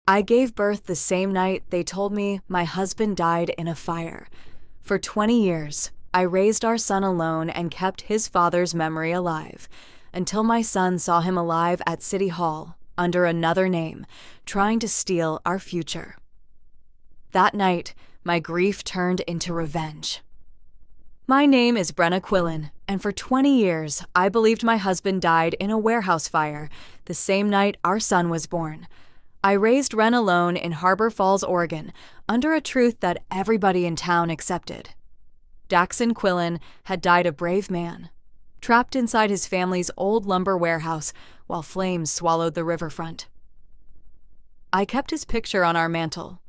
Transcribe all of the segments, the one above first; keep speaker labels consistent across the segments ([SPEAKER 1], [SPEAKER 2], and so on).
[SPEAKER 1] I gave birth the same night they told me my husband died in a fire. For 20 years, I raised our son alone and kept his father's memory alive, until my son saw him alive at City Hall, under another name, trying to steal our future. That night, my grief turned into revenge. My name is Brenna Quillan, and for 20 years, I believed my husband died in a warehouse fire the same night our son was born. I raised Ren alone in Harbor Falls, Oregon, under a truth that everybody in town accepted. Daxon Quillan had died a brave man, trapped inside his family's old lumber warehouse while flames swallowed the riverfront. I kept his picture on our mantle.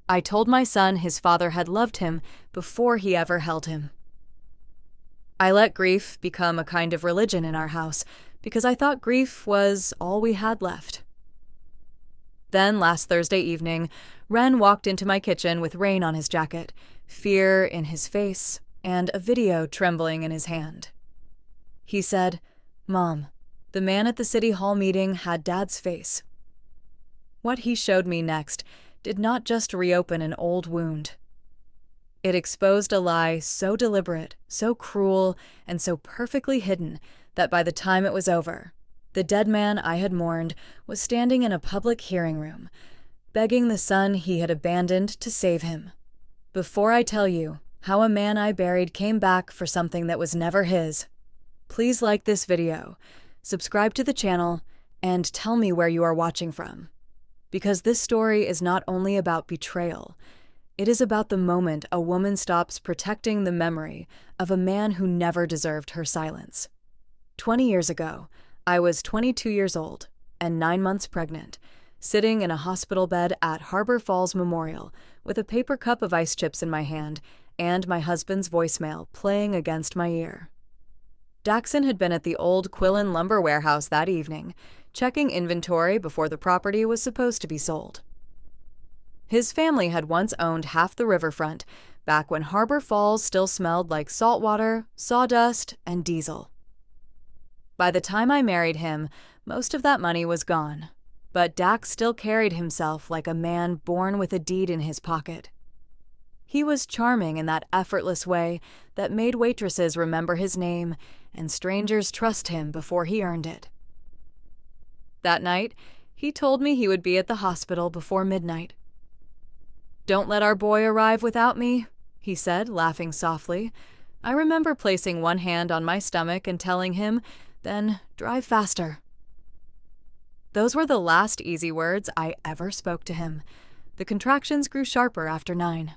[SPEAKER 1] I told my son his father had loved him before he ever held him. I let grief become a kind of religion in our house because I thought grief was all we had left. Then, last Thursday evening, Ren walked into my kitchen with rain on his jacket, fear in his face, and a video trembling in his hand. He said, "Mom, the man at the City Hall meeting had Dad's face." What he showed me next did not just reopen an old wound. It exposed a lie so deliberate, so cruel, and so perfectly hidden that by the time it was over, the dead man I had mourned was standing in a public hearing room, begging the son he had abandoned to save him. Before I tell you how a man I buried came back for something that was never his, please like this video, subscribe to the channel, and tell me where you are watching from. Because this story is not only about betrayal, it is about the moment a woman stops protecting the memory of a man who never deserved her silence. 20 years ago, I was 22 years old and 9 months pregnant, sitting in a hospital bed at Harbor Falls Memorial with a paper cup of ice chips in my hand and my husband's voicemail playing against my ear. Daxon had been at the old Quillan lumber warehouse that evening, checking inventory before the property was supposed to be sold. His family had once owned half the riverfront, back when Harbor Falls still smelled like saltwater, sawdust, and diesel. By the time I married him, most of that money was gone, but Dax still carried himself like a man born with a deed in his pocket. He was charming in that effortless way that made waitresses remember his name and strangers trust him before he earned it. That night, he told me he would be at the hospital before midnight. "Don't let our boy arrive without me," he said, laughing softly. I remember placing one hand on my stomach and telling him, "Then drive faster." Those were the last easy words I ever spoke to him. The contractions grew sharper after 9.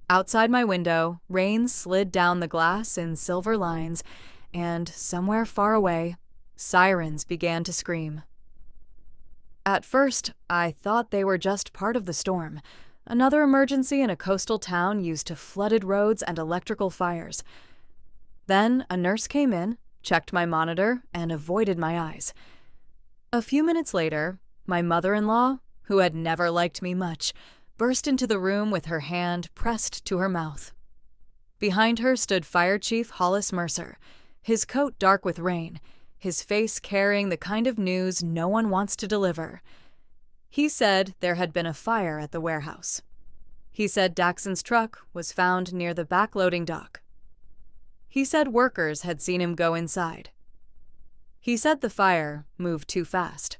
[SPEAKER 1] Outside my window, rain slid down the glass in silver lines, and somewhere far away, sirens began to scream. At first, I thought they were just part of the storm, another emergency in a coastal town used to flooded roads and electrical fires. Then a nurse came in, checked my monitor, and avoided my eyes. A few minutes later, my mother-in-law, who had never liked me much, burst into the room with her hand pressed to her mouth. Behind her stood Fire Chief Hollis Mercer, his coat dark with rain, his face carrying the kind of news no one wants to deliver. He said there had been a fire at the warehouse. He said Daxon's truck was found near the back-loading dock. He said workers had seen him go inside. He said the fire moved too fast.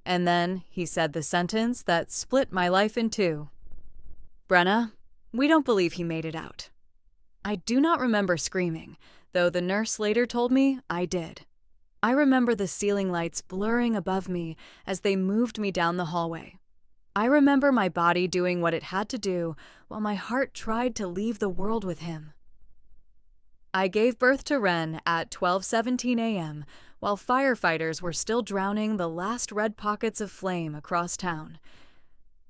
[SPEAKER 1] And then he said the sentence that split my life in two. "Brenna, we don't believe he made it out." I do not remember screaming, though the nurse later told me I did. I remember the ceiling lights blurring above me as they moved me down the hallway. I remember my body doing what it had to do while my heart tried to leave the world with him. I gave birth to Ren at 12:17 a.m. while firefighters were still drowning the last red pockets of flame across town.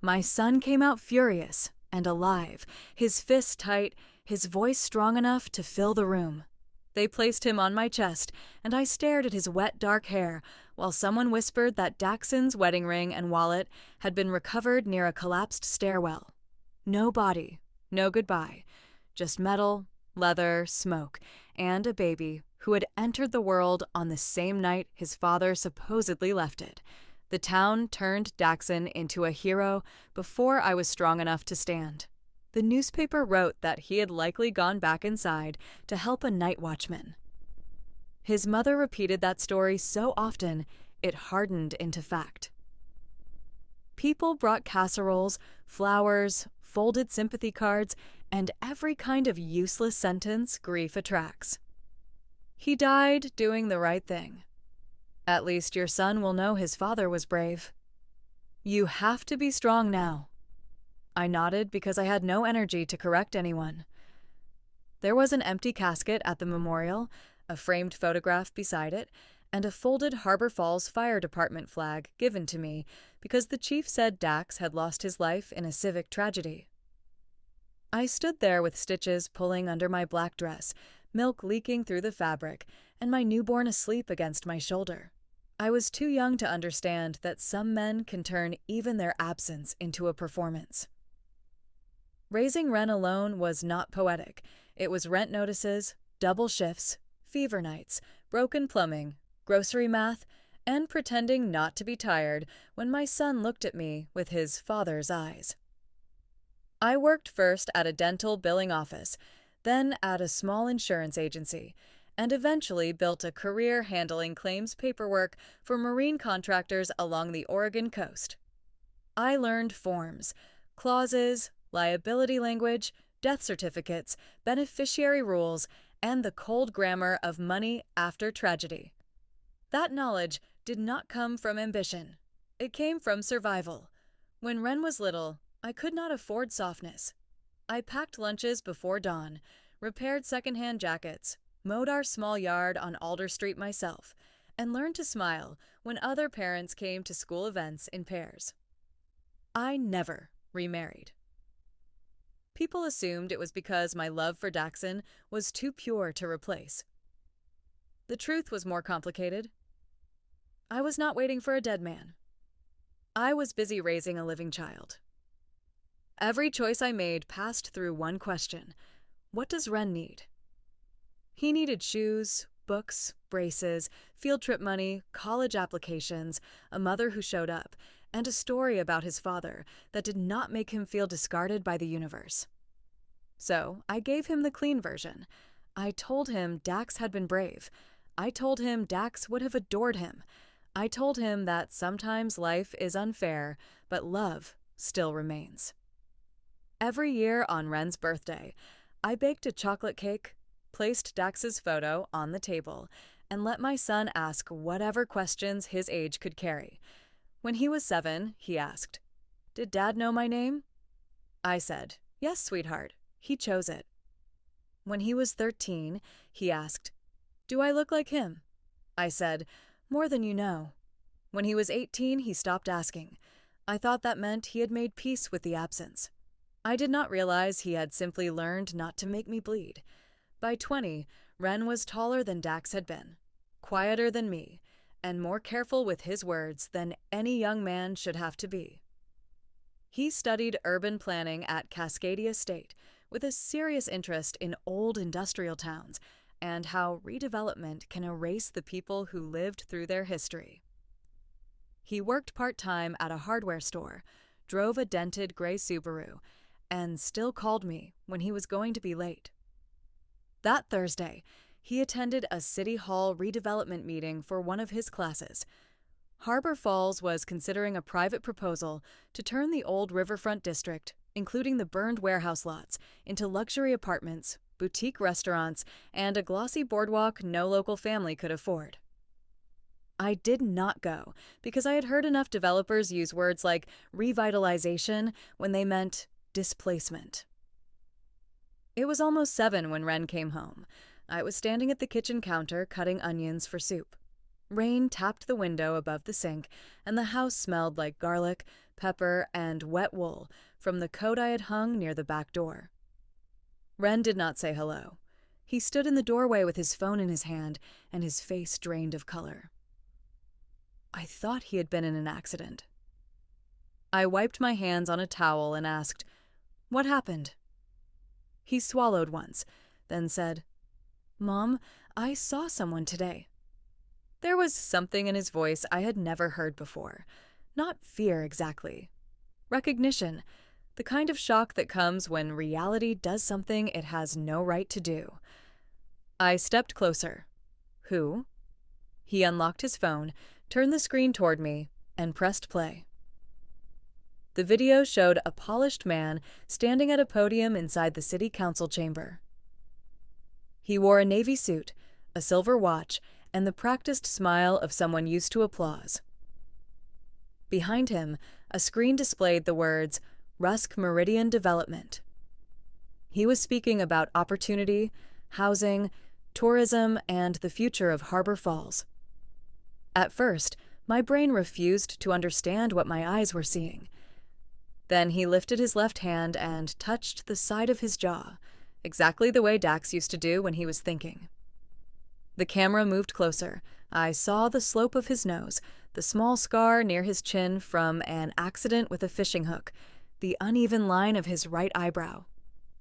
[SPEAKER 1] My son came out furious and alive, his fists tight, his voice strong enough to fill the room. They placed him on my chest, and I stared at his wet, dark hair while someone whispered that Daxon's wedding ring and wallet had been recovered near a collapsed stairwell. No body, no goodbye, just metal, leather, smoke, and a baby who had entered the world on the same night his father supposedly left it, The town turned Daxon into a hero before I was strong enough to stand. The newspaper wrote that he had likely gone back inside to help a night watchman. His mother repeated that story so often, it hardened into fact. People brought casseroles, flowers, folded sympathy cards, and every kind of useless sentence grief attracts. He died doing the right thing. At least your son will know his father was brave. You have to be strong now. I nodded because I had no energy to correct anyone. There was an empty casket at the memorial, a framed photograph beside it, and a folded Harbor Falls Fire Department flag given to me because the chief said Dax had lost his life in a civic tragedy. I stood there with stitches pulling under my black dress, milk leaking through the fabric, and my newborn asleep against my shoulder. I was too young to understand that some men can turn even their absence into a performance. Raising Ren alone was not poetic. It was rent notices, double shifts, fever nights, broken plumbing, grocery math, and pretending not to be tired when my son looked at me with his father's eyes. I worked first at a dental billing office, then at a small insurance agency, and eventually built a career handling claims paperwork for marine contractors along the Oregon coast. I learned forms, clauses, liability language, death certificates, beneficiary rules, and the cold grammar of money after tragedy. That knowledge did not come from ambition. It came from survival. When Ren was little, I could not afford softness. I packed lunches before dawn, repaired secondhand jackets, mowed our small yard on Alder Street myself, and learned to smile when other parents came to school events in pairs. I never remarried. People assumed it was because my love for Daxon was too pure to replace. The truth was more complicated. I was not waiting for a dead man. I was busy raising a living child. Every choice I made passed through one question: what does Ren need? He needed shoes, books, braces, field trip money, college applications, a mother who showed up, and a story about his father that did not make him feel discarded by the universe. So I gave him the clean version. I told him Dax had been brave. I told him Dax would have adored him. I told him that sometimes life is unfair, but love still remains. Every year on Ren's birthday, I baked a chocolate cake, placed Dax's photo on the table, and let my son ask whatever questions his age could carry. When he was 7, he asked, "Did Dad know my name?" I said, "Yes, sweetheart. He chose it." When he was 13, he asked, "Do I look like him?" I said, "More than you know." When he was 18, he stopped asking. I thought that meant he had made peace with the absence. I did not realize he had simply learned not to make me bleed. By 20, Ren was taller than Dax had been, quieter than me, and more careful with his words than any young man should have to be. He studied urban planning at Cascadia State with a serious interest in old industrial towns and how redevelopment can erase the people who lived through their history. He worked part-time at a hardware store, drove a dented gray Subaru, and still called me when he was going to be late. That Thursday, he attended a City Hall redevelopment meeting for one of his classes. Harbor Falls was considering a private proposal to turn the old riverfront district, including the burned warehouse lots, into luxury apartments, boutique restaurants, and a glossy boardwalk no local family could afford. I did not go because I had heard enough developers use words like revitalization when they meant displacement. It was almost 7 when Ren came home. I was standing at the kitchen counter cutting onions for soup. Rain tapped the window above the sink, and the house smelled like garlic, pepper, and wet wool from the coat I had hung near the back door. Ren did not say hello. He stood in the doorway with his phone in his hand and his face drained of color. I thought he had been in an accident. I wiped my hands on a towel and asked, "What happened?" He swallowed once, then said, "Mom, I saw someone today." There was something in his voice I had never heard before. Not fear exactly. Recognition. The kind of shock that comes when reality does something it has no right to do. I stepped closer. Who? He unlocked his phone, turned the screen toward me, and pressed play. The video showed a polished man standing at a podium inside the city council chamber. He wore a navy suit, a silver watch, and the practiced smile of someone used to applause. Behind him, a screen displayed the words, Rusk Meridian Development. He was speaking about opportunity, housing, tourism, and the future of Harbor Falls. At first, my brain refused to understand what my eyes were seeing. Then he lifted his left hand and touched the side of his jaw, exactly the way Dax used to do when he was thinking. The camera moved closer. I saw the slope of his nose, the small scar near his chin from an accident with a fishing hook, the uneven line of his right eyebrow.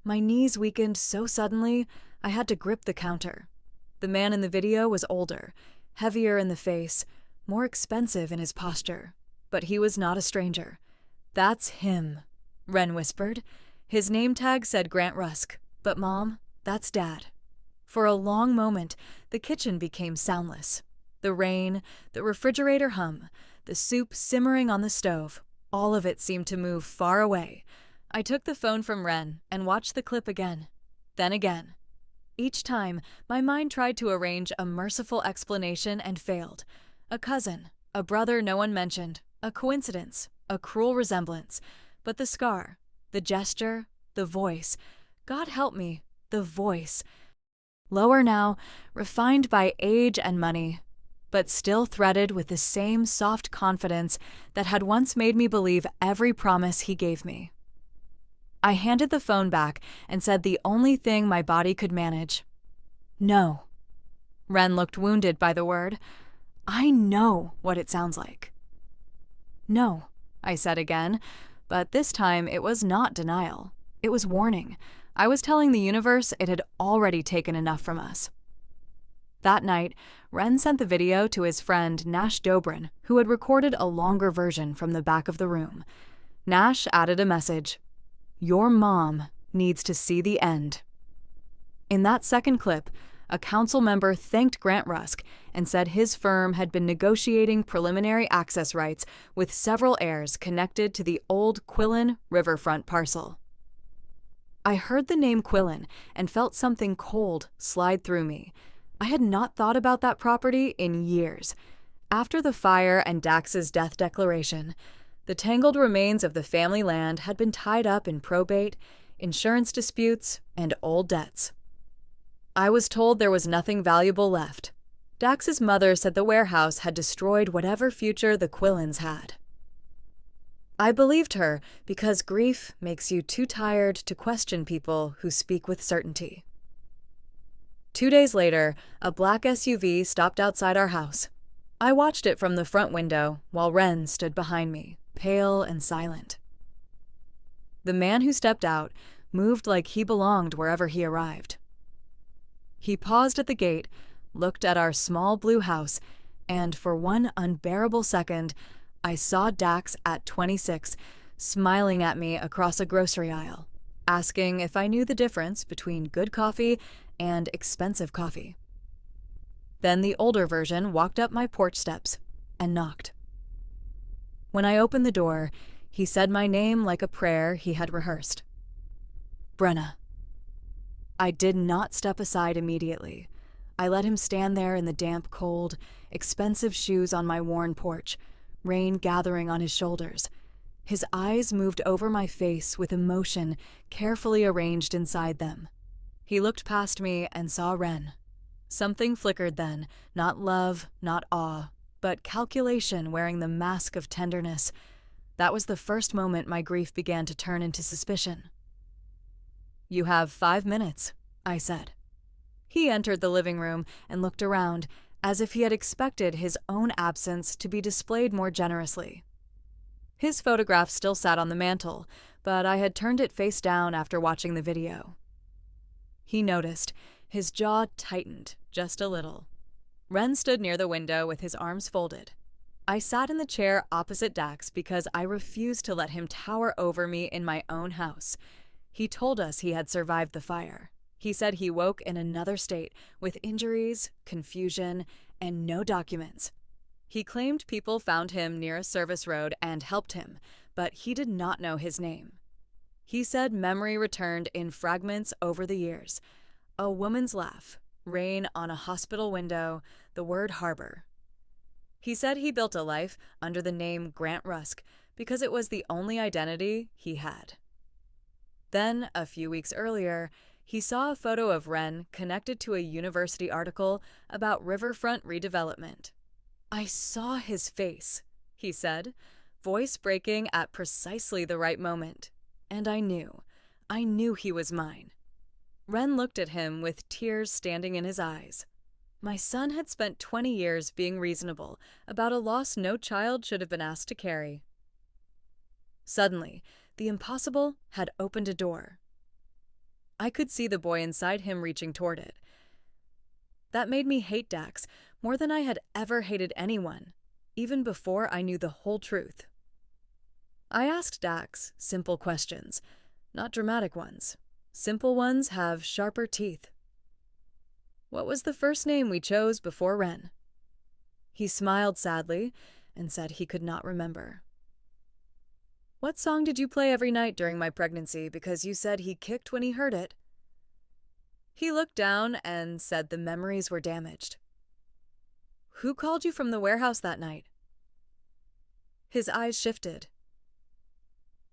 [SPEAKER 1] My knees weakened so suddenly, I had to grip the counter. The man in the video was older, heavier in the face, more expensive in his posture, but he was not a stranger. That's him, Wren whispered. His name tag said Grant Rusk, but Mom, that's Dad. For a long moment, the kitchen became soundless. The rain, the refrigerator hum, the soup simmering on the stove, all of it seemed to move far away. I took the phone from Wren and watched the clip again, then again. Each time, my mind tried to arrange a merciful explanation and failed. A cousin, a brother no one mentioned, a coincidence, a cruel resemblance. But the scar, the gesture, the voice, God help me, the voice. Lower now, refined by age and money, but still threaded with the same soft confidence that had once made me believe every promise he gave me. I handed the phone back and said the only thing my body could manage. No. Wren looked wounded by the word. I know what it sounds like. No, I said again, but this time it was not denial. It was warning. I was telling the universe it had already taken enough from us. That night, Wren sent the video to his friend Nash Dobrin, who had recorded a longer version from the back of the room. Nash added a message. Your mom needs to see the end. In that second clip, a council member thanked Grant Rusk and said his firm had been negotiating preliminary access rights with several heirs connected to the old Quillan riverfront parcel. I heard the name Quillan and felt something cold slide through me. I had not thought about that property in years. After the fire and Dax's death declaration, the tangled remains of the family land had been tied up in probate, insurance disputes, and old debts. I was told there was nothing valuable left. Dax's mother said the warehouse had destroyed whatever future the Quillans had. I believed her because grief makes you too tired to question people who speak with certainty. 2 days later, a black SUV stopped outside our house. I watched it from the front window while Wren stood behind me, pale and silent. The man who stepped out moved like he belonged wherever he arrived. He paused at the gate, looked at our small blue house, and for one unbearable second, I saw Dax at 26, smiling at me across a grocery aisle, asking if I knew the difference between good coffee and expensive coffee. Then the older version walked up my porch steps and knocked. When I opened the door, he said my name like a prayer he had rehearsed. Brenna. I did not step aside immediately. I let him stand there in the damp cold, expensive shoes on my worn porch, rain gathering on his shoulders. His eyes moved over my face with emotion carefully arranged inside them. He looked past me and saw Wren. Something flickered then, not love, not awe, but calculation wearing the mask of tenderness. That was the first moment my grief began to turn into suspicion. You have 5 minutes, I said. He entered the living room and looked around, as if he had expected his own absence to be displayed more generously. His photograph still sat on the mantel, but I had turned it face down after watching the video. He noticed. His jaw tightened just a little. Ren stood near the window with his arms folded. I sat in the chair opposite Dax because I refused to let him tower over me in my own house. He told us he had survived the fire. He said he woke in another state, with injuries, confusion, and no documents. He claimed people found him near a service road and helped him, but he did not know his name. He said memory returned in fragments over the years. A woman's laugh, rain on a hospital window, the word harbor. He said he built a life under the name Grant Rusk because it was the only identity he had. Then, a few weeks earlier, he saw a photo of Ren connected to a university article about riverfront redevelopment. "I saw his face," he said, voice breaking at precisely the right moment. And I knew he was mine. Ren looked at him with tears standing in his eyes. My son had spent 20 years being reasonable about a loss no child should have been asked to carry. Suddenly, the impossible had opened a door. I could see the boy inside him reaching toward it. That made me hate Dax more than I had ever hated anyone, even before I knew the whole truth. I asked Dax simple questions, not dramatic ones. Simple ones have sharper teeth. What was the first name we chose before Ren? He smiled sadly and said he could not remember. What song did you play every night during my pregnancy because you said he kicked when he heard it? He looked down and said the memories were damaged. Who called you from the warehouse that night? His eyes shifted.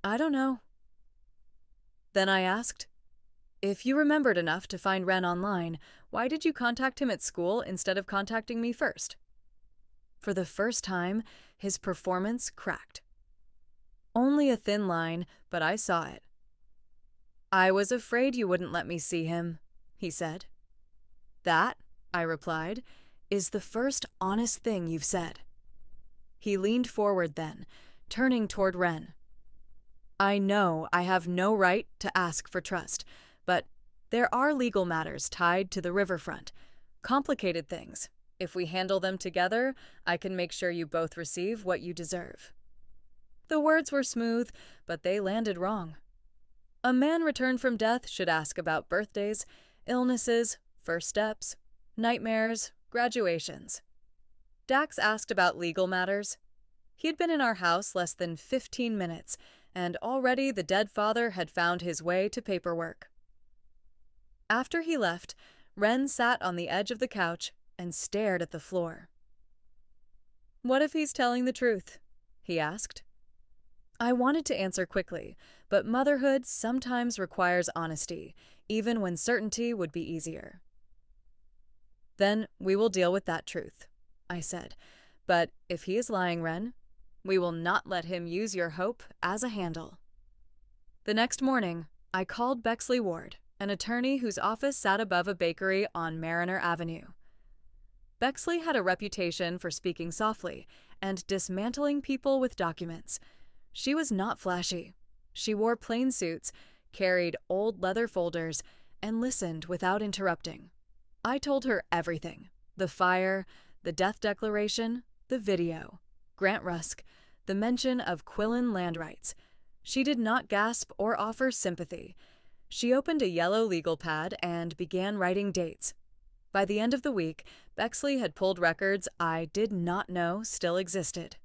[SPEAKER 1] I don't know. Then I asked, if you remembered enough to find Ren online, why did you contact him at school instead of contacting me first? For the first time, his performance cracked. Only a thin line, but I saw it. I was afraid you wouldn't let me see him, he said. That, I replied, is the first honest thing you've said. He leaned forward then, turning toward Ren. I know I have no right to ask for trust, but there are legal matters tied to the riverfront. Complicated things. If we handle them together, I can make sure you both receive what you deserve. The words were smooth, but they landed wrong. A man returned from death should ask about birthdays, illnesses, first steps, nightmares, graduations. Dax asked about legal matters. He had been in our house less than 15 minutes, and already the dead father had found his way to paperwork. After he left, Ren sat on the edge of the couch and stared at the floor. What if he's telling the truth? He asked. I wanted to answer quickly, but motherhood sometimes requires honesty, even when certainty would be easier. Then we will deal with that truth, I said. But if he is lying, Ren, we will not let him use your hope as a handle. The next morning, I called Bexley Ward, an attorney whose office sat above a bakery on Mariner Avenue. Bexley had a reputation for speaking softly and dismantling people with documents. She was not flashy. She wore plain suits, carried old leather folders, and listened without interrupting. I told her everything: the fire, the death declaration, the video, Grant Rusk, the mention of Quillan land rights. She did not gasp or offer sympathy. She opened a yellow legal pad and began writing dates. By the end of the week, Bexley had pulled records I did not know still existed.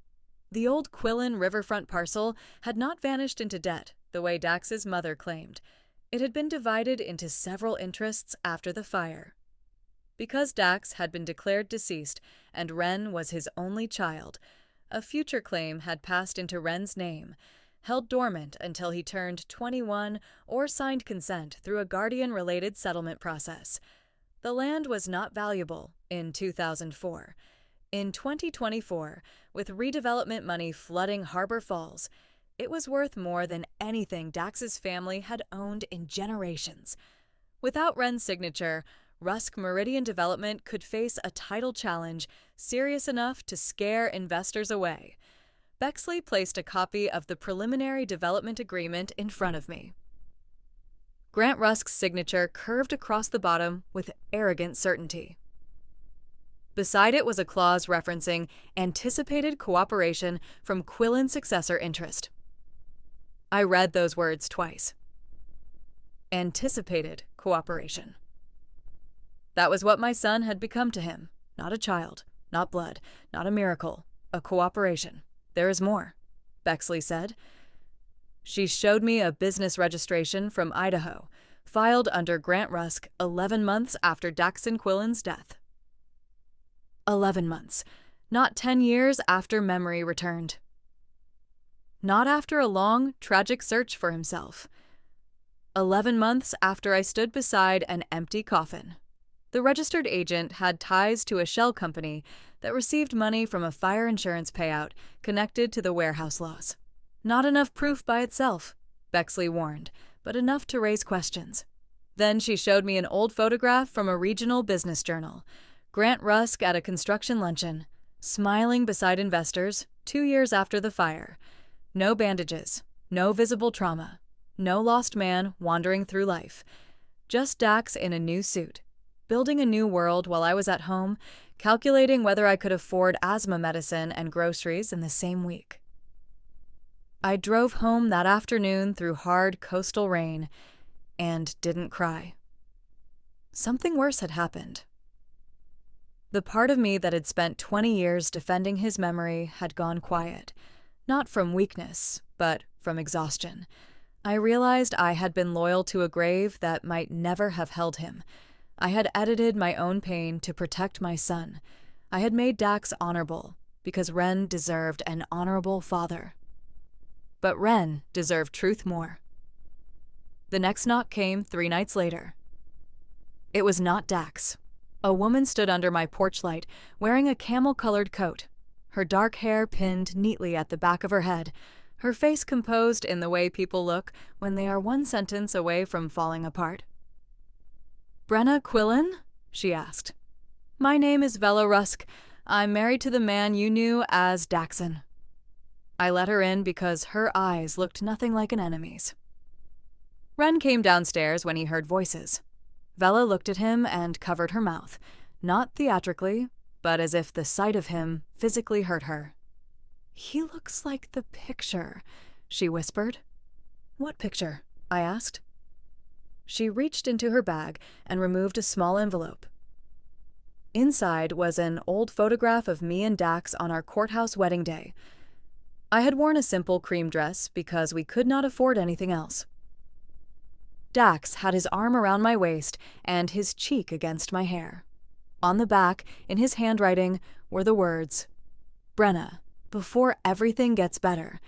[SPEAKER 1] The old Quillan riverfront parcel had not vanished into debt, the way Dax's mother claimed. It had been divided into several interests after the fire. Because Dax had been declared deceased and Ren was his only child, a future claim had passed into Ren's name, held dormant until he turned 21 or signed consent through a guardian-related settlement process. The land was not valuable in 2004. In 2024, with redevelopment money flooding Harbor Falls, it was worth more than anything Dax's family had owned in generations. Without Ren's signature, Rusk Meridian Development could face a title challenge serious enough to scare investors away. Bexley placed a copy of the preliminary development agreement in front of me. Grant Rusk's signature curved across the bottom with arrogant certainty. Beside it was a clause referencing anticipated cooperation from Quillan successor interest. I read those words twice. Anticipated cooperation. That was what my son had become to him. Not a child, not blood, not a miracle, a cooperation. There is more, Bexley said. She showed me a business registration from Idaho, filed under Grant Rusk 11 months after Daxon Quillan's death. 11 months, not 10 years after memory returned. Not after a long, tragic search for himself. 11 months after I stood beside an empty coffin. The registered agent had ties to a shell company that received money from a fire insurance payout connected to the warehouse loss. Not enough proof by itself, Bexley warned, but enough to raise questions. Then she showed me an old photograph from a regional business journal. Grant Rusk at a construction luncheon, smiling beside investors 2 years after the fire. No bandages, no visible trauma, no lost man wandering through life. Just Dax in a new suit, building a new world while I was at home, calculating whether I could afford asthma medicine and groceries in the same week. I drove home that afternoon through hard coastal rain and didn't cry. Something worse had happened. The part of me that had spent 20 years defending his memory had gone quiet, not from weakness, but from exhaustion. I realized I had been loyal to a grave that might never have held him. I had edited my own pain to protect my son. I had made Dax honorable, because Wren deserved an honorable father. But Wren deserved truth more. The next knock came 3 nights later. It was not Dax. A woman stood under my porch light, wearing a camel-colored coat, her dark hair pinned neatly at the back of her head, her face composed in the way people look when they are one sentence away from falling apart. "Brenna Quillan?" she asked. "My name is Vella Rusk. I'm married to the man you knew as Daxon." I let her in because her eyes looked nothing like an enemy's. Wren came downstairs when he heard voices. Vella looked at him and covered her mouth, not theatrically, but as if the sight of him physically hurt her. "He looks like the picture," she whispered. "What picture?" I asked. She reached into her bag and removed a small envelope. Inside was an old photograph of me and Dax on our courthouse wedding day. I had worn a simple cream dress because we could not afford anything else. Dax had his arm around my waist and his cheek against my hair. On the back, in his handwriting, were the words, "Brenna, before everything gets better."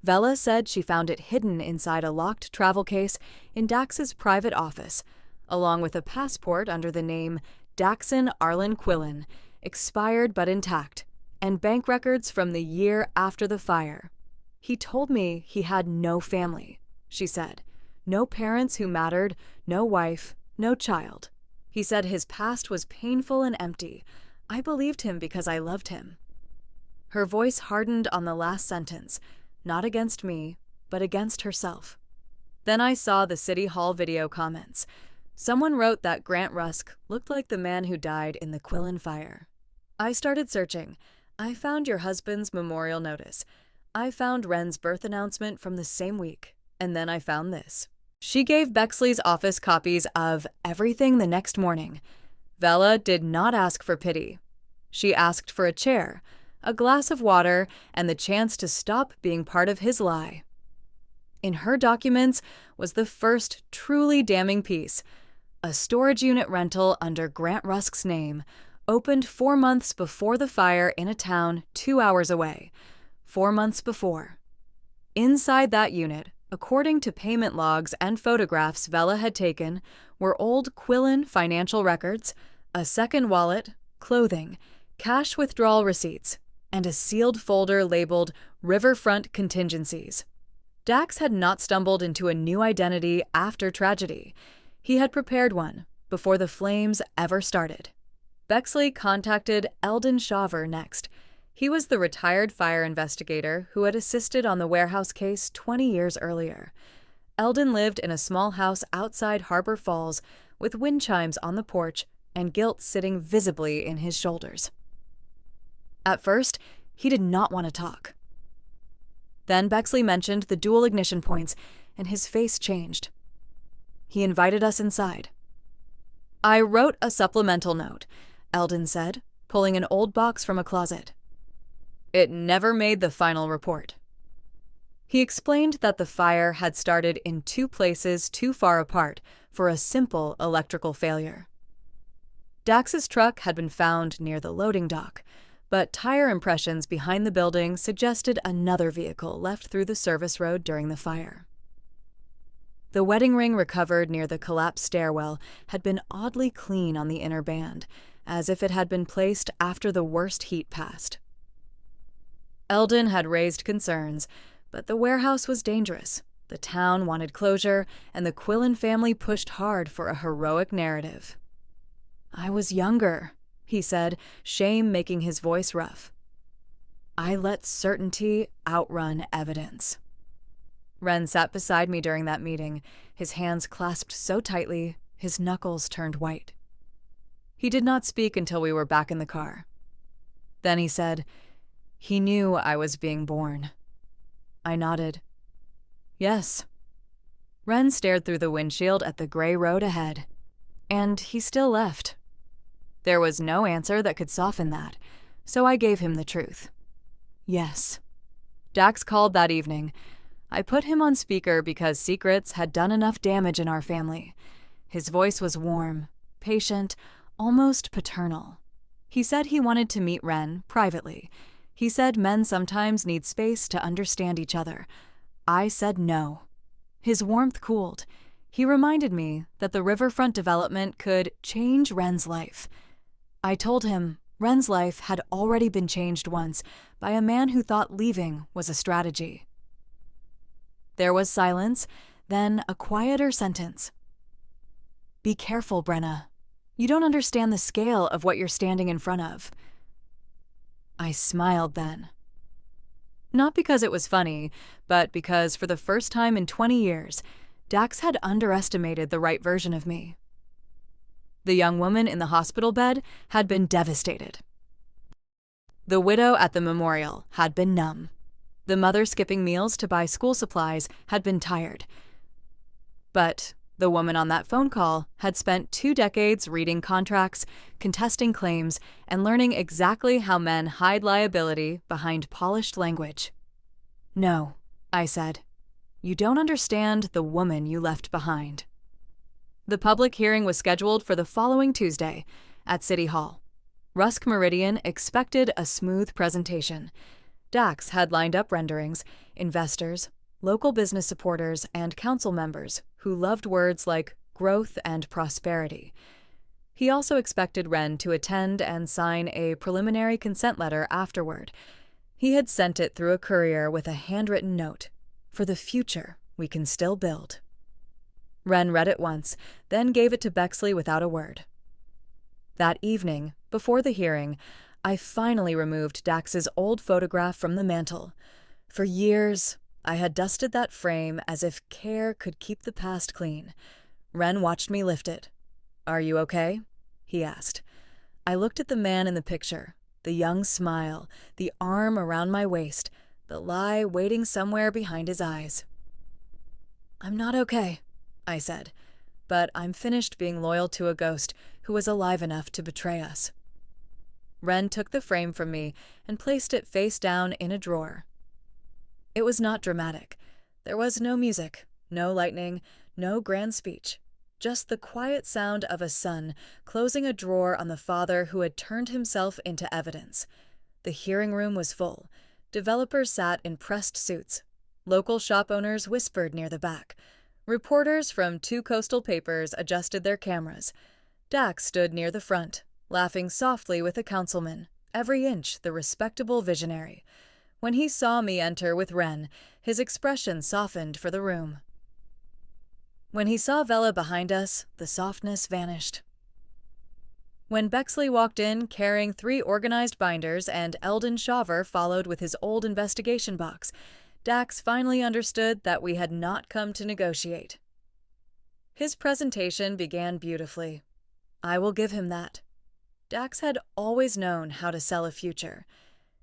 [SPEAKER 1] Vella said she found it hidden inside a locked travel case in Dax's private office, along with a passport under the name Daxon Arlen Quillan, expired but intact, and bank records from the year after the fire. "He told me he had no family," she said. "No parents who mattered, no wife, no child. He said his past was painful and empty. I believed him because I loved him." Her voice hardened on the last sentence, not against me, but against herself. Then I saw the City Hall video comments. Someone wrote that Grant Rusk looked like the man who died in the Quillan fire. I started searching. I found your husband's memorial notice. I found Wren's birth announcement from the same week. And then I found this. She gave Bexley's office copies of everything the next morning. Vella did not ask for pity. She asked for a chair, a glass of water, and the chance to stop being part of his lie. In her documents was the first truly damning piece, a storage unit rental under Grant Rusk's name, opened 4 months before the fire in a town 2 hours away. 4 months before. Inside that unit, according to payment logs and photographs Vella had taken, were old Quillan financial records, a second wallet, clothing, cash withdrawal receipts, and a sealed folder labeled Riverfront Contingencies. Dax had not stumbled into a new identity after tragedy. He had prepared one before the flames ever started. Bexley contacted Eldon Shaver next. He was the retired fire investigator who had assisted on the warehouse case 20 years earlier. Eldon lived in a small house outside Harbor Falls with wind chimes on the porch and guilt sitting visibly in his shoulders. At first, he did not want to talk. Then Bexley mentioned the dual ignition points, and his face changed. He invited us inside. "I wrote a supplemental note," Eldon said, pulling an old box from a closet. "It never made the final report." He explained that the fire had started in two places too far apart for a simple electrical failure. Dax's truck had been found near the loading dock, but tire impressions behind the building suggested another vehicle left through the service road during the fire. The wedding ring recovered near the collapsed stairwell had been oddly clean on the inner band, as if it had been placed after the worst heat passed. Eldon had raised concerns, but the warehouse was dangerous. The town wanted closure, and the Quillan family pushed hard for a heroic narrative. "I was younger," he said, shame making his voice rough. "I let certainty outrun evidence." Wren sat beside me during that meeting, his hands clasped so tightly, his knuckles turned white. He did not speak until we were back in the car. Then he said, "He knew I was being born." I nodded. "Yes." Wren stared through the windshield at the gray road ahead. "And he still left." There was no answer that could soften that, so I gave him the truth. "Yes." Dax called that evening. I put him on speaker because secrets had done enough damage in our family. His voice was warm, patient, almost paternal. He said he wanted to meet Wren privately. He said men sometimes need space to understand each other. I said no. His warmth cooled. He reminded me that the riverfront development could change Wren's life. I told him Wren's life had already been changed once by a man who thought leaving was a strategy. There was silence, then a quieter sentence. "Be careful, Brenna. You don't understand the scale of what you're standing in front of." I smiled then. Not because it was funny, but because for the first time in 20 years, Dax had underestimated the right version of me. The young woman in the hospital bed had been devastated. The widow at the memorial had been numb. The mother skipping meals to buy school supplies had been tired. But the woman on that phone call had spent 2 decades reading contracts, contesting claims, and learning exactly how men hide liability behind polished language. "No," I said. "You don't understand the woman you left behind." The public hearing was scheduled for the following Tuesday at City Hall. Rusk Meridian expected a smooth presentation. Dax had lined up renderings, investors, local business supporters, and council members who loved words like growth and prosperity. He also expected Wren to attend and sign a preliminary consent letter afterward. He had sent it through a courier with a handwritten note, "For the future, we can still build." Wren read it once, then gave it to Bexley without a word. That evening, before the hearing, I finally removed Dax's old photograph from the mantel. For years, I had dusted that frame as if care could keep the past clean. Wren watched me lift it. "Are you okay?" he asked. I looked at the man in the picture, the young smile, the arm around my waist, the lie waiting somewhere behind his eyes. "I'm not okay," I said, "but I'm finished being loyal to a ghost who was alive enough to betray us." Wren took the frame from me and placed it face down in a drawer. It was not dramatic. There was no music, no lightning, no grand speech, just the quiet sound of a son closing a drawer on the father who had turned himself into evidence. The hearing room was full. Developers sat in pressed suits. Local shop owners whispered near the back. Reporters from 2 coastal papers adjusted their cameras. Dax stood near the front, laughing softly with a councilman, every inch the respectable visionary. When he saw me enter with Wren, his expression softened for the room. When he saw Vela behind us, the softness vanished. When Bexley walked in carrying 3 organized binders and Eldon Shaver followed with his old investigation box, Dax finally understood that we had not come to negotiate. His presentation began beautifully. I will give him that. Dax had always known how to sell a future.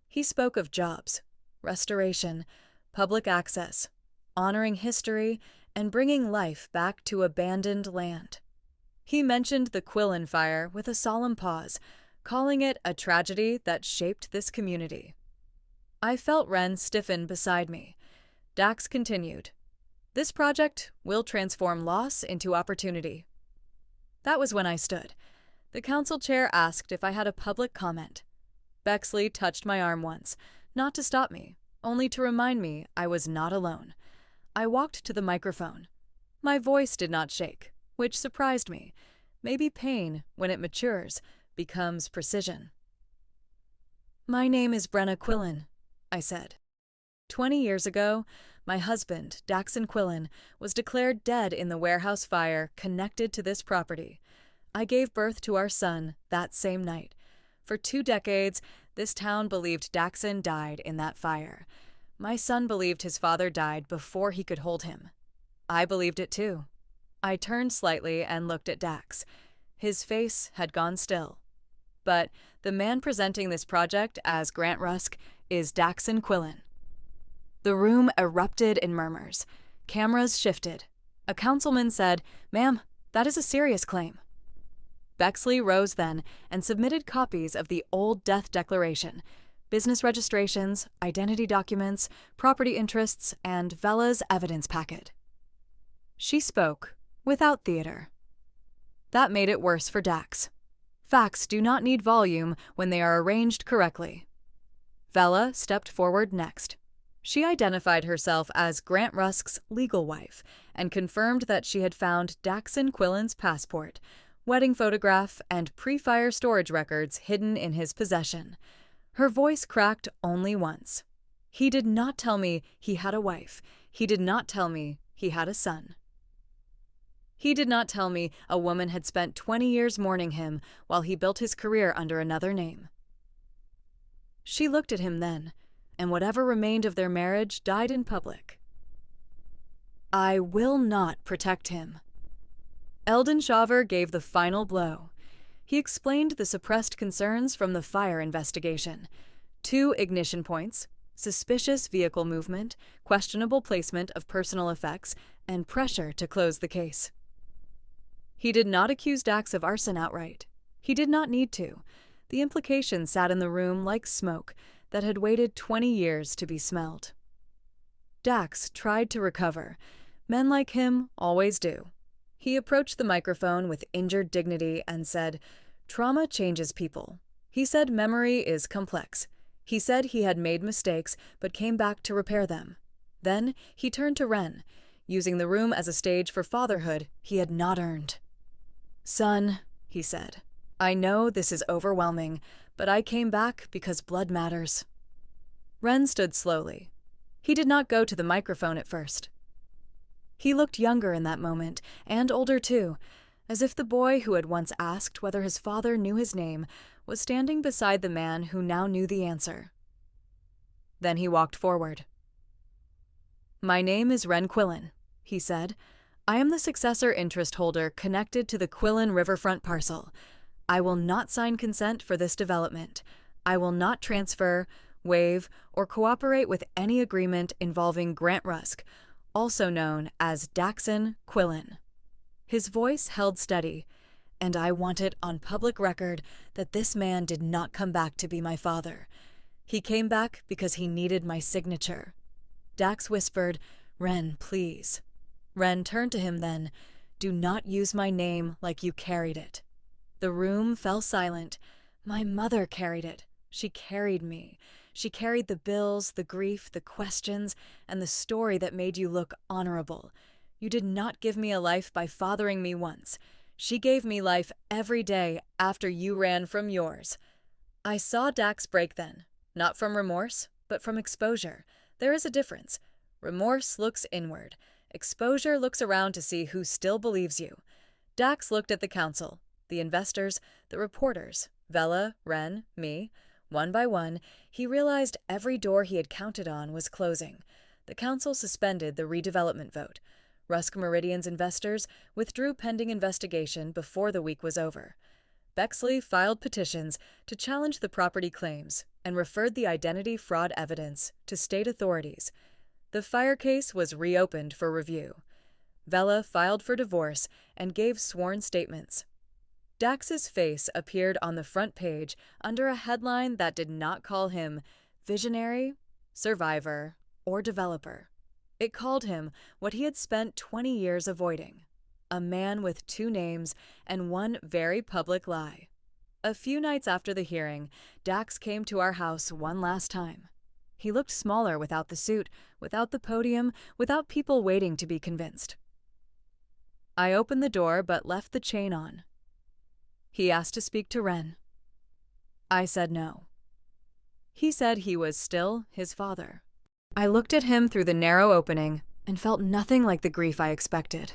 [SPEAKER 1] He spoke of jobs, restoration, public access, honoring history, and bringing life back to abandoned land. He mentioned the Quillan fire with a solemn pause, calling it a tragedy that shaped this community. I felt Wren stiffen beside me. Dax continued, "This project will transform loss into opportunity." That was when I stood. The council chair asked if I had a public comment. Bexley touched my arm once, not to stop me, only to remind me I was not alone. I walked to the microphone. My voice did not shake, which surprised me. Maybe pain, when it matures, becomes precision. "My name is Brenna Quillan," I said. 20 years ago, my husband, Daxon Quillan, was declared dead in the warehouse fire connected to this property. I gave birth to our son that same night. For 2 decades, this town believed Daxon died in that fire. My son believed his father died before he could hold him. I believed it too. I turned slightly and looked at Dax. His face had gone still. But the man presenting this project as Grant Rusk is Daxon Quillan. The room erupted in murmurs. Cameras shifted. A councilman said, "Ma'am, that is a serious claim." Bexley rose then and submitted copies of the old death declaration, business registrations, identity documents, property interests, and Vella's evidence packet. She spoke, without theater. That made it worse for Dax. Facts do not need volume when they are arranged correctly. Vella stepped forward next. She identified herself as Grant Rusk's legal wife and confirmed that she had found Daxon Quillan's passport, wedding photograph, and pre-fire storage records hidden in his possession. Her voice cracked only once. He did not tell me he had a wife. He did not tell me he had a son. He did not tell me a woman had spent 20 years mourning him while he built his career under another name. She looked at him then, and whatever remained of their marriage died in public. I will not protect him. Eldon Shaver gave the final blow. He explained the suppressed concerns from the fire investigation. 2 ignition points, suspicious vehicle movement, questionable placement of personal effects, and pressure to close the case. He did not accuse Dax of arson outright. He did not need to. The implication sat in the room like smoke that had waited 20 years to be smelled. Dax tried to recover. Men like him always do. He approached the microphone with injured dignity and said, "Trauma changes people." He said memory is complex. He said he had made mistakes but came back to repair them. Then he turned to Wren, using the room as a stage for fatherhood he had not earned. "Son," he said, "I know this is overwhelming, but I came back because blood matters." Wren stood slowly. He did not go to the microphone at first. He looked younger in that moment, and older too, as if the boy who had once asked whether his father knew his name was standing beside the man who now knew the answer. Then he walked forward. "My name is Wren Quillan," he said. "I am the successor interest holder connected to the Quillan riverfront parcel. I will not sign consent for this development. I will not transfer, waive, or cooperate with any agreement involving Grant Rusk, also known as Daxon Quillan." His voice held steady, and I want it on public record that this man did not come back to be my father. He came back because he needed my signature. Dax whispered, "Wren, please." Wren turned to him then, "Do not use my name like you carried it." The room fell silent. My mother carried it. She carried me. She carried the bills, the grief, the questions, and the story that made you look honorable. You did not give me a life by fathering me once. She gave me life every day after you ran from yours. I saw Dax break then, not from remorse, but from exposure. There is a difference. Remorse looks inward. Exposure looks around to see who still believes you. Dax looked at the council, the investors, the reporters, Vella, Wren, me. One by one, he realized every door he had counted on was closing. The council suspended the redevelopment vote. Rusk Meridian's investors withdrew pending investigation before the week was over. Bexley filed petitions to challenge the property claims and referred the identity fraud evidence to state authorities. The fire case was reopened for review. Vella filed for divorce and gave sworn statements. Dax's face appeared on the front page under a headline that did not call him visionary, survivor, or developer. It called him what he had spent 20 years avoiding: a man with two names and one very public lie. A few nights after the hearing, Dax came to our house one last time. He looked smaller without the suit, without the podium, without people waiting to be convinced. I opened the door but left the chain on. He asked to speak to Wren. I said no. He said he was still his father. I looked at him through the narrow opening and felt nothing like the grief I expected.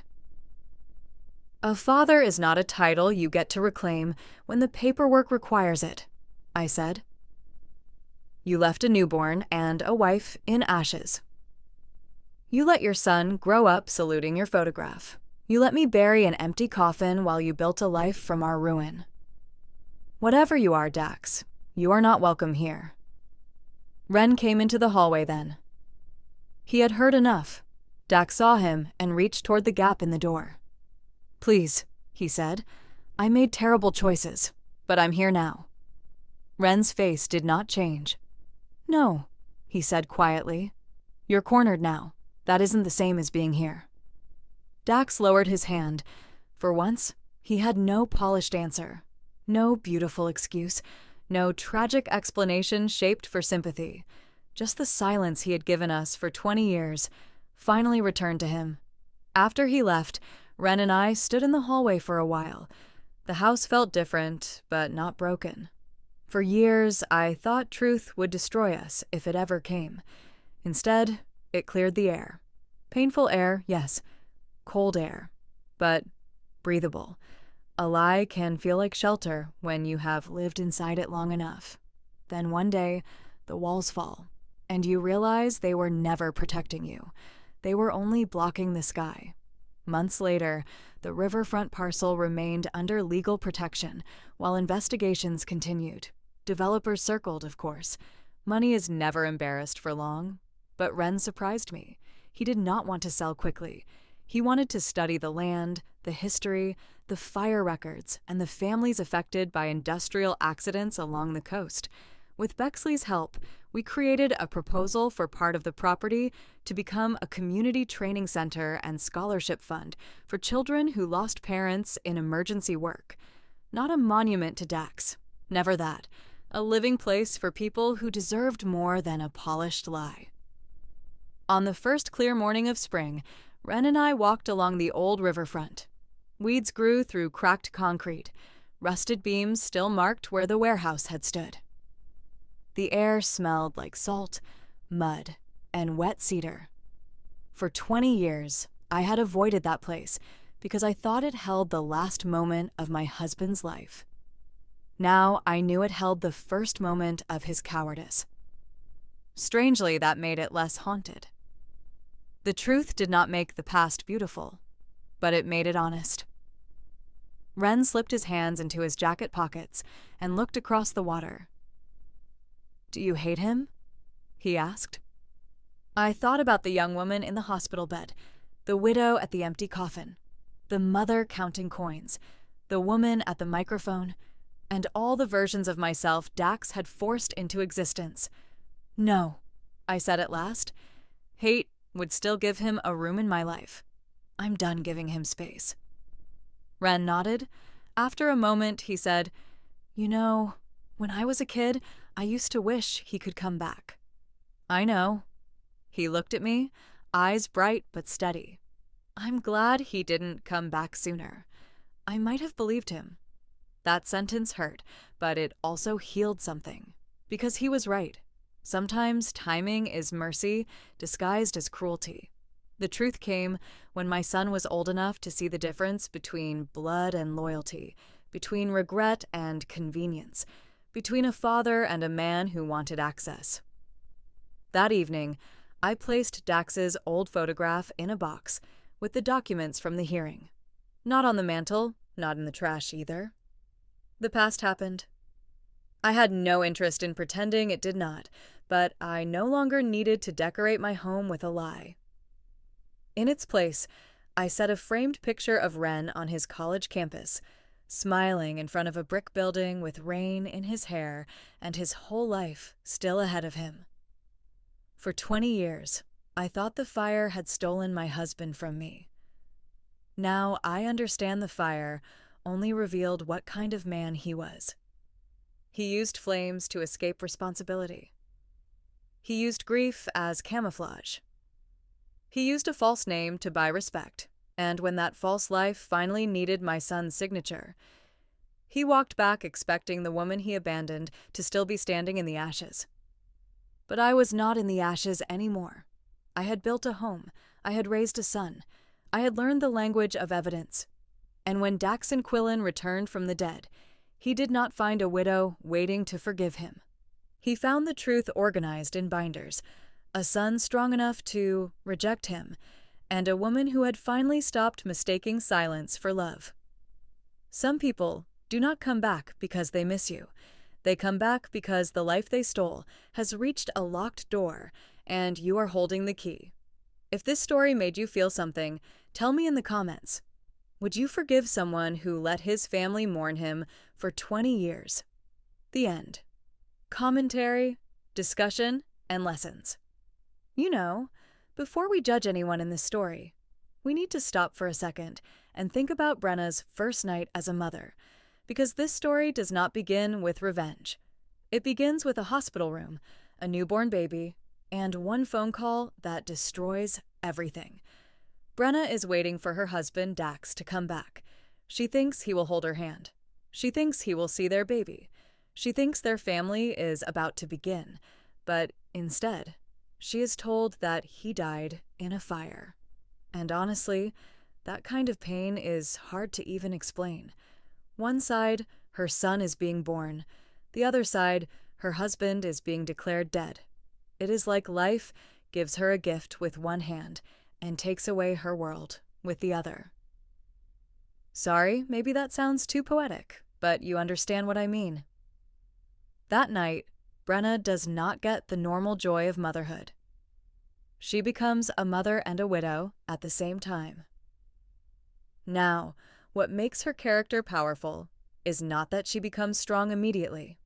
[SPEAKER 1] A father is not a title you get to reclaim when the paperwork requires it, I said. You left a newborn and a wife in ashes. You let your son grow up saluting your photograph. You let me bury an empty coffin while you built a life from our ruin. Whatever you are, Dax, you are not welcome here. Wren came into the hallway then. He had heard enough. Dax saw him and reached toward the gap in the door. Please, he said. I made terrible choices, but I'm here now. Wren's face did not change. No, he said quietly. You're cornered now. That isn't the same as being here. Dax lowered his hand. For once, he had no polished answer, no beautiful excuse, no tragic explanation shaped for sympathy. Just the silence he had given us for 20 years finally returned to him. After he left, Wren and I stood in the hallway for a while. The house felt different, but not broken. For years, I thought truth would destroy us if it ever came. Instead, it cleared the air. Painful air, yes. Cold air, but breathable. A lie can feel like shelter when you have lived inside it long enough. Then one day, the walls fall, and you realize they were never protecting you. They were only blocking the sky. Months later, the riverfront parcel remained under legal protection while investigations continued. Developers circled, of course. Money is never embarrassed for long. But Wren surprised me. He did not want to sell quickly. He wanted to study the land, the history, the fire records, and the families affected by industrial accidents along the coast. With Bexley's help, we created a proposal for part of the property to become a community training center and scholarship fund for children who lost parents in emergency work. Not a monument to Dax, never that. A living place for people who deserved more than a polished lie. On the first clear morning of spring, Wren and I walked along the old riverfront. Weeds grew through cracked concrete. Rusted beams still marked where the warehouse had stood. The air smelled like salt, mud, and wet cedar. For 20 years, I had avoided that place because I thought it held the last moment of my husband's life. Now I knew it held the first moment of his cowardice. Strangely, that made it less haunted. The truth did not make the past beautiful, but it made it honest. Wren slipped his hands into his jacket pockets and looked across the water. "Do you hate him?" he asked. I thought about the young woman in the hospital bed, the widow at the empty coffin, the mother counting coins, the woman at the microphone, and all the versions of myself Dax had forced into existence. "No," I said at last. "Hate would still give him a room in my life. I'm done giving him space." Wren nodded. After a moment, he said, "You know, when I was a kid, I used to wish he could come back." "I know." He looked at me, eyes bright but steady. I'm glad he didn't come back sooner. I might have believed him. That sentence hurt, but it also healed something. Because he was right. Sometimes timing is mercy disguised as cruelty. The truth came when my son was old enough to see the difference between blood and loyalty, between regret and convenience, between a father and a man who wanted access. That evening, I placed Dax's old photograph in a box with the documents from the hearing. Not on the mantel, not in the trash either. The past happened. I had no interest in pretending it did not, but I no longer needed to decorate my home with a lie. In its place, I set a framed picture of Ren on his college campus, smiling in front of a brick building with rain in his hair and his whole life still ahead of him. For 20 years, I thought the fire had stolen my husband from me. Now I understand the fire only revealed what kind of man he was. He used flames to escape responsibility. He used grief as camouflage. He used a false name to buy respect, and when that false life finally needed my son's signature, he walked back expecting the woman he abandoned to still be standing in the ashes. But I was not in the ashes anymore. I had built a home. I had raised a son. I had learned the language of evidence. And when Brenna Quillan returned from the dead, he did not find a widow waiting to forgive him. He found the truth organized in binders, a son strong enough to reject him, and a woman who had finally stopped mistaking silence for love. Some people do not come back because they miss you. They come back because the life they stole has reached a locked door, and you are holding the key. If this story made you feel something, tell me in the comments. Would you forgive someone who let his family mourn him for 20 years? The end. Commentary, discussion, and lessons. You know, before we judge anyone in this story, we need to stop for a second and think about Brenna's first night as a mother, because this story does not begin with revenge. It begins with a hospital room, a newborn baby, and one phone call that destroys everything. Brenna is waiting for her husband, Dax, to come back. She thinks he will hold her hand. She thinks he will see their baby. She thinks their family is about to begin. But instead, she is told that he died in a fire. And honestly, that kind of pain is hard to even explain. One side, her son is being born. The other side, her husband is being declared dead. It is like life gives her a gift with one hand and takes away her world with the other. Sorry, maybe that sounds too poetic, but you understand what I mean. That night, Brenna does not get the normal joy of motherhood. She becomes a mother and a widow at the same time. Now, what makes her character powerful is not that she becomes strong immediately.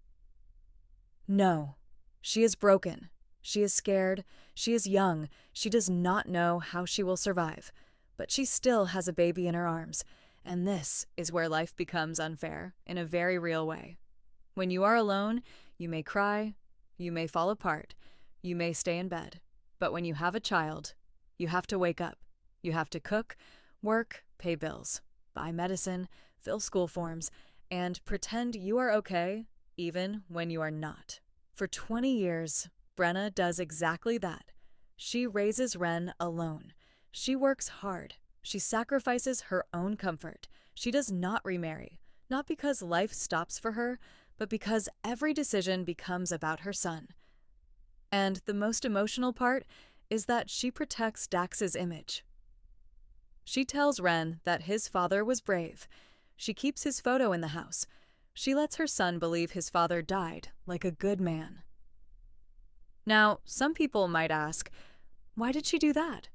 [SPEAKER 1] No, she is broken. She is scared. She is young. She does not know how she will survive. But she still has a baby in her arms. And this is where life becomes unfair in a very real way. When you are alone, you may cry, you may fall apart, you may stay in bed. But when you have a child, you have to wake up. You have to cook, work, pay bills, buy medicine, fill school forms, and pretend you are okay even when you are not. For 20 years, Brenna does exactly that. She raises Ren alone. She works hard. She sacrifices her own comfort. She does not remarry, not because life stops for her, but because every decision becomes about her son. And the most emotional part is that she protects Dax's image. She tells Ren that his father was brave. She keeps his photo in the house. She lets her son believe his father died like a good man. Now, some people might ask, why did she do that?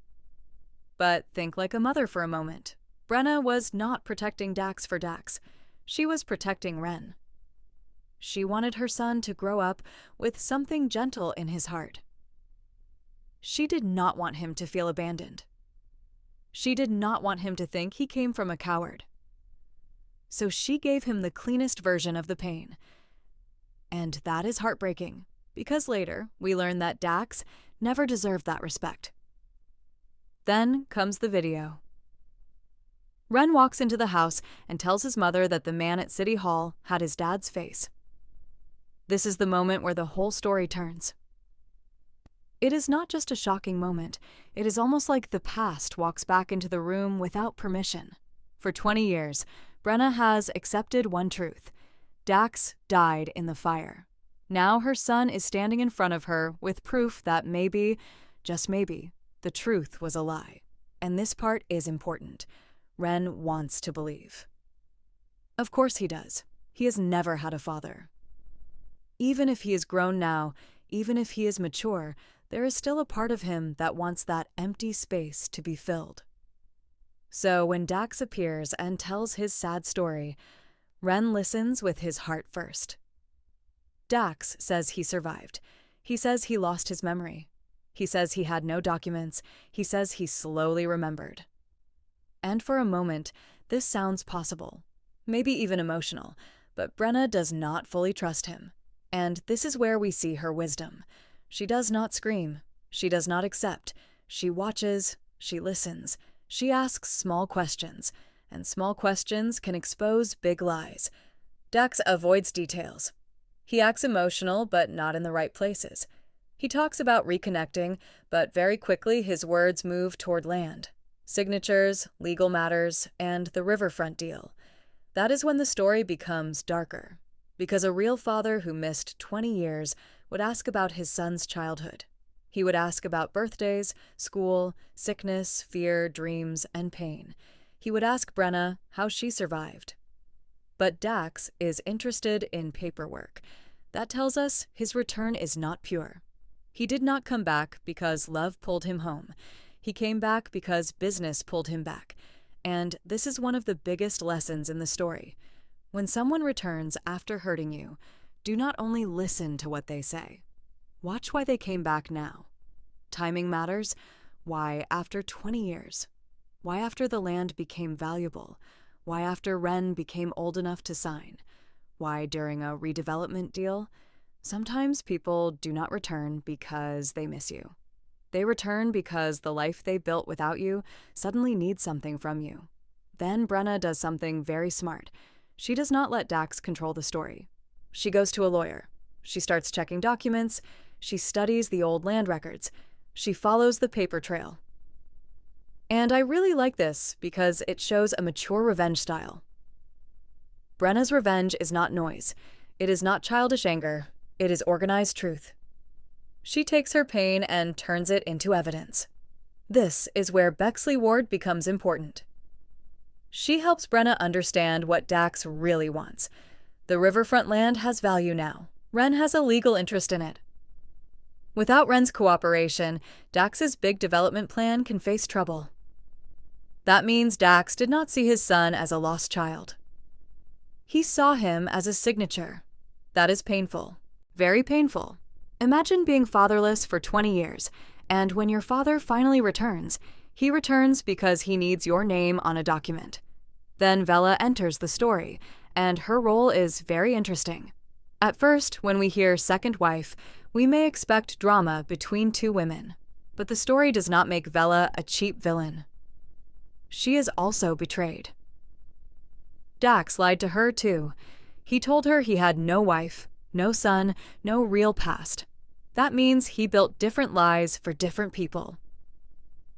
[SPEAKER 1] But think like a mother for a moment. Brenna was not protecting Dax for Dax. She was protecting Ren. She wanted her son to grow up with something gentle in his heart. She did not want him to feel abandoned. She did not want him to think he came from a coward. So she gave him the cleanest version of the pain. And that is heartbreaking, because later we learn that Dax never deserved that respect. Then comes the video. Ren walks into the house and tells his mother that the man at City Hall had his dad's face. This is the moment where the whole story turns. It is not just a shocking moment. It is almost like the past walks back into the room without permission. For 20 years, Brenna has accepted one truth. Dax died in the fire. Now her son is standing in front of her with proof that maybe, just maybe, the truth was a lie. And this part is important. Ren wants to believe. Of course he does. He has never had a father. Even if he is grown now, even if he is mature, there is still a part of him that wants that empty space to be filled. So when Dax appears and tells his sad story, Ren listens with his heart first. Dax says he survived. He says he lost his memory. He says he had no documents. He says he slowly remembered. And for a moment, this sounds possible, maybe even emotional, but Brenna does not fully trust him. And this is where we see her wisdom. She does not scream. She does not accept. She watches. She listens. She asks small questions, and small questions can expose big lies. Dax avoids details. He acts emotional, but not in the right places. He talks about reconnecting, but very quickly his words move toward land, signatures, legal matters, and the riverfront deal. That is when the story becomes darker, because a real father who missed 20 years would ask about his son's childhood. He would ask about birthdays, school, sickness, fear, dreams, and pain. He would ask Brenna how she survived. But Dax is interested in paperwork. That tells us his return is not pure. He did not come back because love pulled him home. He came back because business pulled him back. And this is one of the biggest lessons in the story. When someone returns after hurting you, do not only listen to what they say. Watch why they came back now. Timing matters. Why after 20 years? Why after the land became valuable? Why after Ren became old enough to sign? Why during a redevelopment deal? Sometimes people do not return because they miss you. They return because the life they built without you suddenly needs something from you. Then Brenna does something very smart. She does not let Dax control the story. She goes to a lawyer. She starts checking documents. She studies the old land records. She follows the paper trail. And I really like this because it shows a mature revenge style. Brenna's revenge is not noise. It is not childish anger. It is organized truth. She takes her pain and turns it into evidence. This is where Bexley Ward becomes important. She helps Brenna understand what Dax really wants. The riverfront land has value now. Ren has a legal interest in it. Without Ren's cooperation, Dax's big development plan can face trouble. That means Dax did not see his son as a lost child. He saw him as a signature. That is painful. Very painful. Imagine being fatherless for 20 years, and when your father finally returns, he returns because he needs your name on a document. Then Vela enters the story, and her role is very interesting. At first, when we hear second wife, we may expect drama between two women, but the story does not make Vela a cheap villain. She is also betrayed. Dax lied to her too. He told her he had no wife, no son, no real past. That means he built different lies for different people.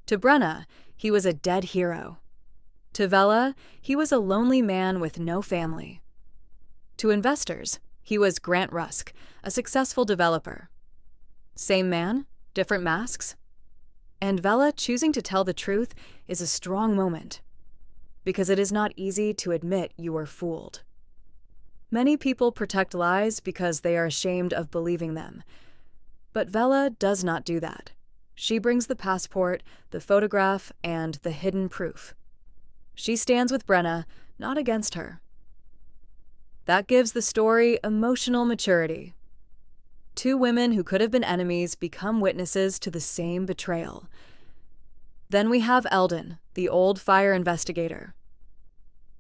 [SPEAKER 1] To Brenna, he was a dead hero. To Vela, he was a lonely man with no family. To investors, he was Grant Rusk, a successful developer. Same man, different masks? And Vela choosing to tell the truth is a strong moment, because it is not easy to admit you were fooled. Many people protect lies because they are ashamed of believing them. But Vela does not do that. She brings the passport, the photograph, and the hidden proof. She stands with Brenna, not against her. That gives the story emotional maturity. Two women who could have been enemies become witnesses to the same betrayal. Then we have Eldon, the old fire investigator.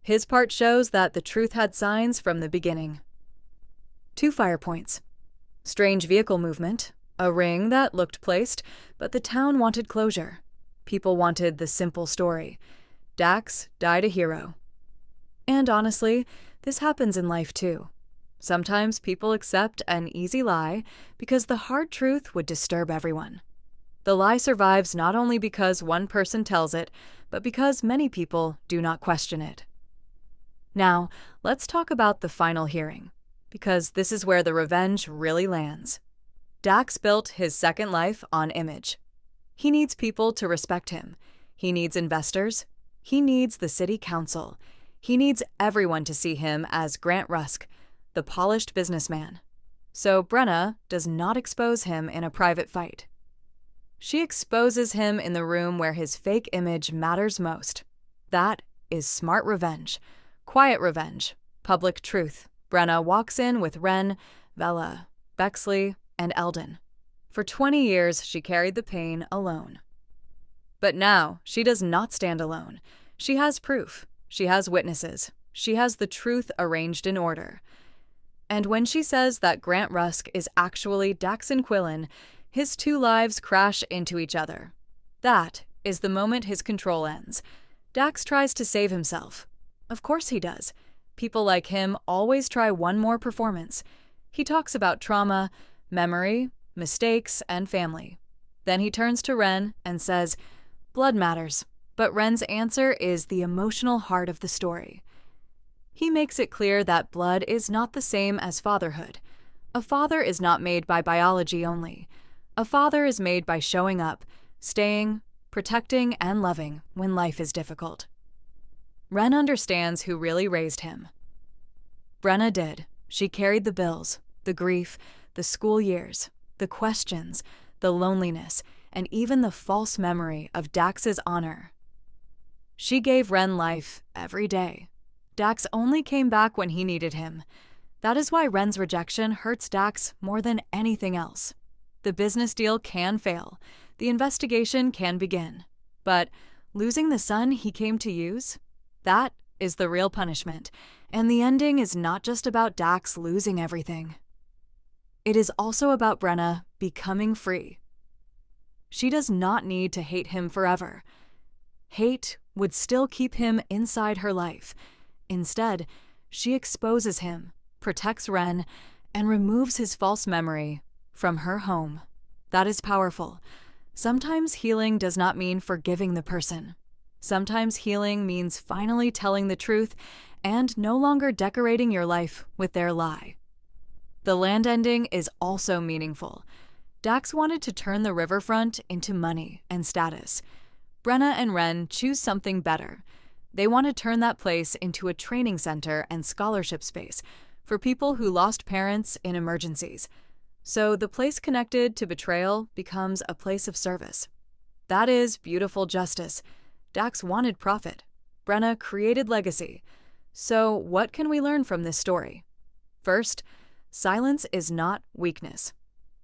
[SPEAKER 1] His part shows that the truth had signs from the beginning. 2 fire points. Strange vehicle movement, a ring that looked placed, but the town wanted closure. People wanted the simple story. Dax died a hero. And honestly, this happens in life too. Sometimes people accept an easy lie because the hard truth would disturb everyone. The lie survives not only because one person tells it, but because many people do not question it. Now, let's talk about the final hearing, because this is where the revenge really lands. Dax built his second life on image. He needs people to respect him. He needs investors. He needs the city council. He needs everyone to see him as Grant Rusk, the polished businessman. So Brenna does not expose him in a private fight. She exposes him in the room where his fake image matters most. That is smart revenge, quiet revenge, public truth. Brenna walks in with Wren, Vella, Bexley, and Eldon. For 20 years, she carried the pain alone. But now, she does not stand alone. She has proof. She has witnesses. She has the truth arranged in order. And when she says that Grant Rusk is actually Daxon Quillan, his two lives crash into each other. That is the moment his control ends. Dax tries to save himself. Of course he does. People like him always try one more performance. He talks about trauma, memory, mistakes, and family. Then he turns to Wren and says, "Blood matters," but Wren's answer is the emotional heart of the story. He makes it clear that blood is not the same as fatherhood. A father is not made by biology only. A father is made by showing up, staying, protecting, and loving when life is difficult. Wren understands who really raised him. Brenna did. She carried the bills, the grief, the school years, the questions, the loneliness, and even the false memory of Dax's honor. She gave Wren life every day. Dax only came back when he needed him. That is why Wren's rejection hurts Dax more than anything else. The business deal can fail. The investigation can begin. But losing the son he came to use? That is the real punishment. And the ending is not just about Dax losing everything. It is also about Brenna becoming free. She does not need to hate him forever. Hate would still keep him inside her life. Instead, she exposes him, protects Wren, and removes his false memory from her home. That is powerful. Sometimes healing does not mean forgiving the person. Sometimes healing means finally telling the truth and no longer decorating your life with their lie. The land ending is also meaningful. Dax wanted to turn the riverfront into money and status. Brenna and Wren choose something better. They want to turn that place into a training center and scholarship space for people who lost parents in emergencies. So the place connected to betrayal becomes a place of service. That is beautiful justice. Dax wanted profit. Brenna created legacy. So what can we learn from this story? First, silence is not weakness.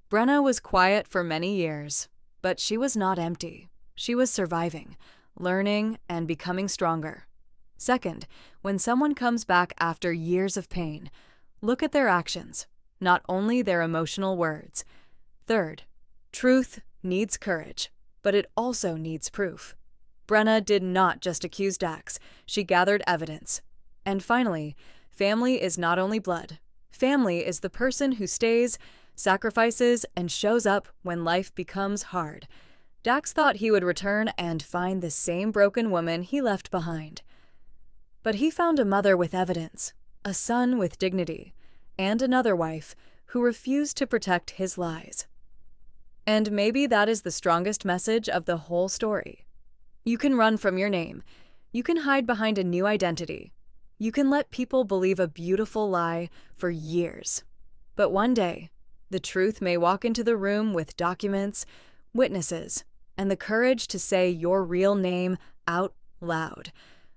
[SPEAKER 1] Brenna was quiet for many years, but she was not empty. She was surviving, learning, and becoming stronger. Second, when someone comes back after years of pain, look at their actions, not only their emotional words. Third, truth needs courage, but it also needs proof. Brenna did not just accuse Dax, she gathered evidence. And finally, family is not only blood. Family is the person who stays, sacrifices, and shows up when life becomes hard. Dax thought he would return and find the same broken woman he left behind. But he found a mother with evidence, a son with dignity, and another wife who refused to protect his lies. And maybe that is the strongest message of the whole story. You can run from your name. You can hide behind a new identity. You can let people believe a beautiful lie for years. But one day, the truth may walk into the room with documents, witnesses, and the courage to say your real name out loud.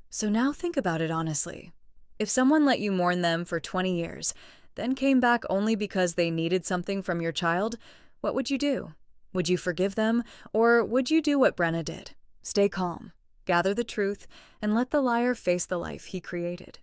[SPEAKER 1] So now think about it honestly. If someone let you mourn them for 20 years, then came back only because they needed something from your child, what would you do? Would you forgive them, or would you do what Brenna did? Stay calm, gather the truth, and let the liar face the life he created.